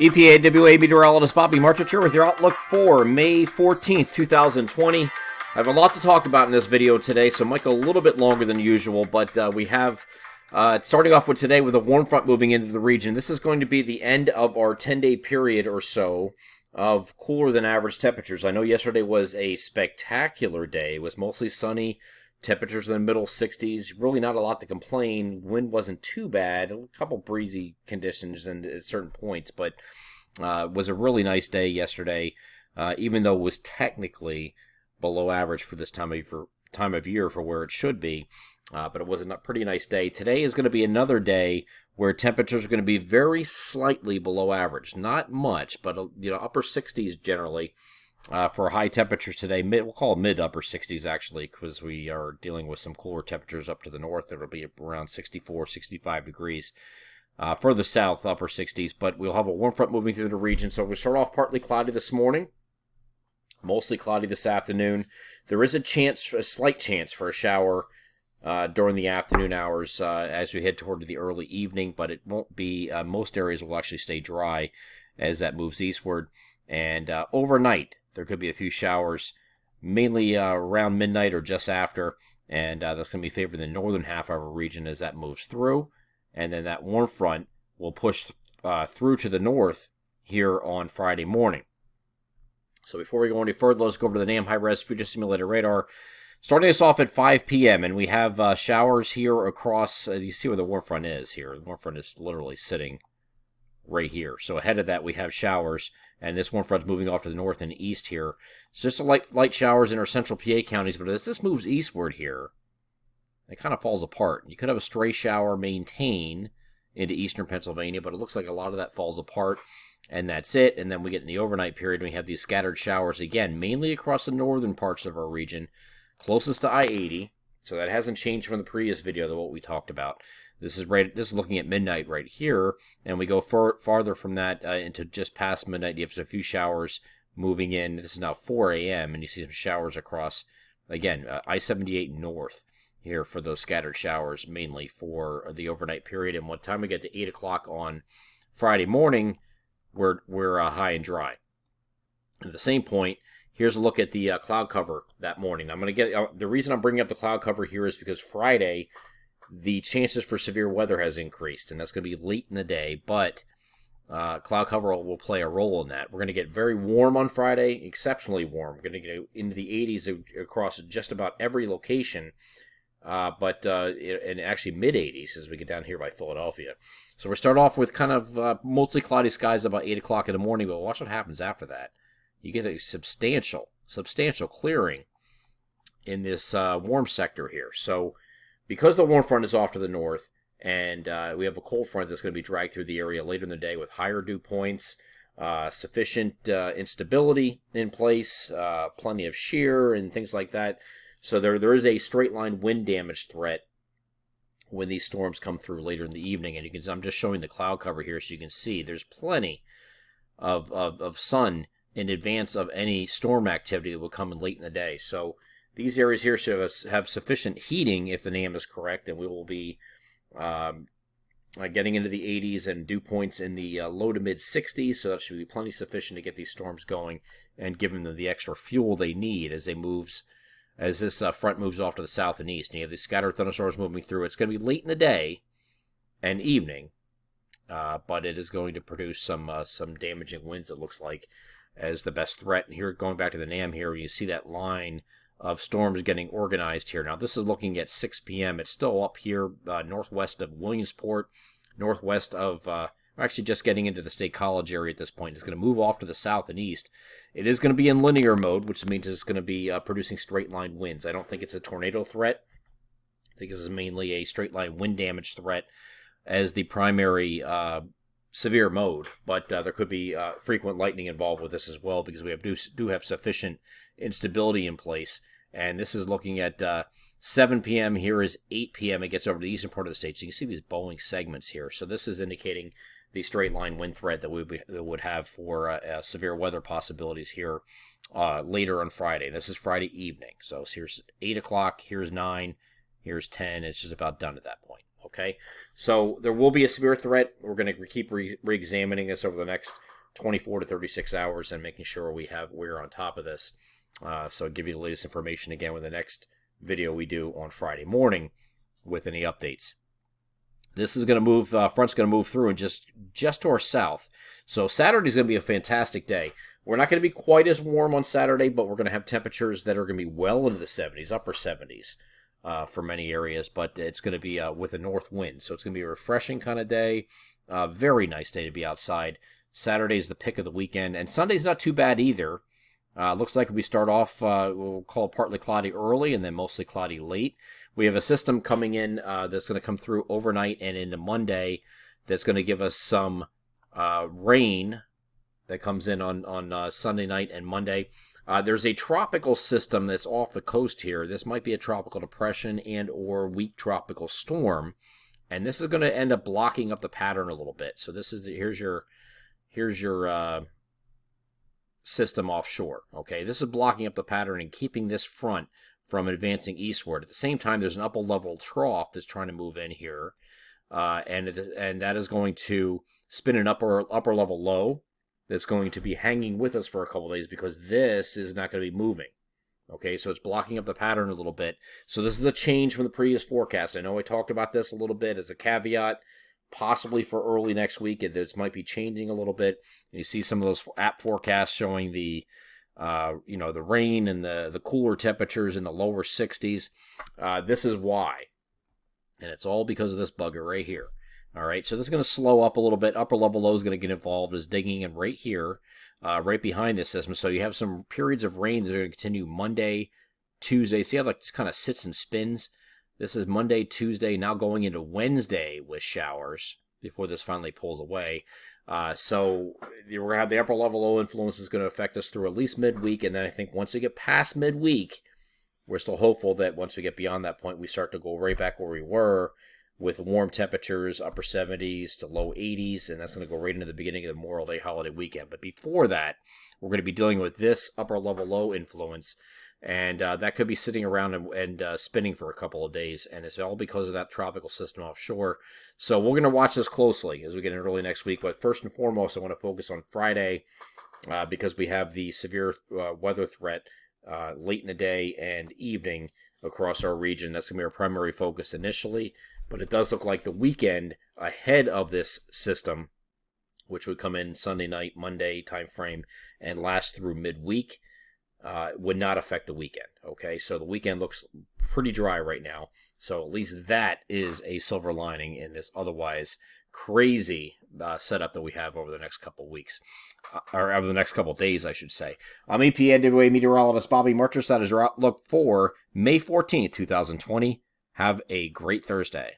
EPAWA meteorologist Bobby Marchich here with your outlook for May 14th, 2020. I have a lot to talk about in this video today, so it might go a little bit longer than usual, but we have, starting off with today with a warm front moving into the region. This is going to be the end of our 10-day period or so of cooler than average temperatures. I know yesterday was a spectacular day. It was mostly sunny. Temperatures in the middle 60s, really not a lot to complain. Wind wasn't too bad, a couple breezy conditions at certain points, but it was a really nice day yesterday, even though it was technically below average for this time of year for where it should be, but it was a pretty nice day. Today is going to be another day where temperatures are going to be very slightly below average, not much, but upper 60s generally. For high temperatures today, we'll call it mid-upper 60s actually, because we are dealing with some cooler temperatures up to the north. It'll be around 64, 65 degrees. Further south, upper 60s, but we'll have a warm front moving through the region. So we start off partly cloudy this morning, mostly cloudy this afternoon. There is a slight chance for a shower during the afternoon hours as we head toward the early evening, but it won't be. Most areas will actually stay dry as that moves eastward. And overnight, there could be a few showers, mainly around midnight or just after, and that's going to be favoring the northern half of our region as that moves through. And then that warm front will push through to the north here on Friday morning. So before we go any further, let's go over to the NAM high-res future simulator radar. Starting us off at 5 p.m., and we have showers here across, you see where the warm front is here. The warm front is literally sitting right here. So ahead of that, we have showers, and this warm front's moving off to the north and east here. It's just a light showers in our central PA counties, but as this moves eastward here, it kind of falls apart. You could have a stray shower maintain into eastern Pennsylvania, but it looks like a lot of that falls apart, and that's it. And then we get in the overnight period, and we have these scattered showers again, mainly across the northern parts of our region, closest to I-80. So that hasn't changed from the previous video, though, what we talked about. This is looking at midnight right here, and we go farther from that into just past midnight. You have a few showers moving in. This is now 4 a.m., and you see some showers across, again, I-78 north here for those scattered showers, mainly for the overnight period. And by the time we get to 8 o'clock on Friday morning, we're high and dry. At the same point, here's a look at the cloud cover that morning. I'm going to get the reason I'm bringing up the cloud cover here is because Friday, the chances for severe weather has increased, and that's going to be late in the day, but cloud cover will play a role in that. We're going to get very warm on Friday, exceptionally warm. We're going to get into the 80s across just about every location, but actually mid-80s as we get down here by Philadelphia. So we'll start off with kind of mostly cloudy skies about 8 o'clock in the morning, but watch what happens after that. You get a substantial clearing in this warm sector here. So because the warm front is off to the north, and we have a cold front that's going to be dragged through the area later in the day with higher dew points, sufficient instability in place, plenty of shear and things like that. So there is a straight line wind damage threat when these storms come through later in the evening. And I'm just showing the cloud cover here so you can see there's plenty of sun in advance of any storm activity that will come in late in the day. So these areas here should have sufficient heating if the NAM is correct, and we will be getting into the 80s and dew points in the low to mid 60s, so that should be plenty sufficient to get these storms going and give them the extra fuel they need as this front moves off to the south and east. And you have these scattered thunderstorms moving through. It's going to be late in the day and evening, but it is going to produce some damaging winds, it looks like, as the best threat. And here, going back to the NAM here, you see that line of storms getting organized here. Now, this is looking at 6 p.m. It's still up here northwest of Williamsport, northwest of, actually just getting into the State College area at this point. It's going to move off to the south and east. It is going to be in linear mode, which means it's going to be producing straight-line winds. I don't think it's a tornado threat. I think this is mainly a straight-line wind damage threat as the primary severe mode, but there could be frequent lightning involved with this as well because we do have sufficient instability in place. And this is looking at 7 p.m. Here is 8 p.m. It gets over to the eastern part of the state. So you can see these bowling segments here. So this is indicating the straight line wind threat that we would have for severe weather possibilities here later on Friday. This is Friday evening. So here's 8 o'clock, here's 9, here's 10. It's just about done at that point. Okay, so there will be a severe threat. We're going to keep re-examining this over the next 24 to 36 hours and making sure we're on top of this. So I'll give you the latest information again with the next video we do on Friday morning with any updates. This is going to move, front's going to move through and just to our south. So Saturday's going to be a fantastic day. We're not going to be quite as warm on Saturday, but we're going to have temperatures that are going to be well into the 70s, upper 70s for many areas. But it's going to be with a north wind. So it's going to be a refreshing kind of day. Very nice day to be outside. Saturday's the pick of the weekend. And Sunday's not too bad either. Looks like we start off, we'll call it partly cloudy early and then mostly cloudy late. We have a system coming in that's going to come through overnight and into Monday that's going to give us some rain that comes in on Sunday night and Monday. There's a tropical system that's off the coast here. This might be a tropical depression and or weak tropical storm. And this is going to end up blocking up the pattern a little bit. So this is here's your system offshore. Okay, this is blocking up the pattern and keeping this front from advancing eastward. At the same time, there's an upper level trough that's trying to move in here, and that is going to spin an upper level low that's going to be hanging with us for a couple of days because this is not going to be moving. Okay, so it's blocking up the pattern a little bit. So this is a change from the previous forecast. I know I talked about this a little bit as a caveat, possibly for early next week. This might be changing a little bit. And you see some of those app forecasts showing the the rain and the cooler temperatures in the lower 60s. This is why. And it's all because of this bugger right here. All right, so this is going to slow up a little bit. Upper level low is going to get involved as digging in right here, right behind this system. So you have some periods of rain that are going to continue Monday, Tuesday. See how that kind of sits and spins? This is Monday, Tuesday, now going into Wednesday with showers before this finally pulls away. So we're going to have the upper level low influence is going to affect us through at least midweek. And then I think once we get past midweek, we're still hopeful that once we get beyond that point, we start to go right back where we were with warm temperatures, upper 70s to low 80s. And that's going to go right into the beginning of the Memorial Day holiday weekend. But before that, we're going to be dealing with this upper level low influence. And that could be sitting around and spinning for a couple of days. And it's all because of that tropical system offshore. So we're going to watch this closely as we get in early next week. But first and foremost, I want to focus on Friday because we have the severe weather threat late in the day and evening across our region. That's going to be our primary focus initially. But it does look like the weekend ahead of this system, which would come in Sunday night, Monday timeframe, and last through midweek, would not affect the weekend. Okay, so the weekend looks pretty dry right now. So at least that is a silver lining in this otherwise crazy setup that we have over the next couple weeks, or over the next couple days, I should say. I'm EPAWA meteorologist Bobby Marchus. That is your outlook for May 14th, 2020. Have a great Thursday.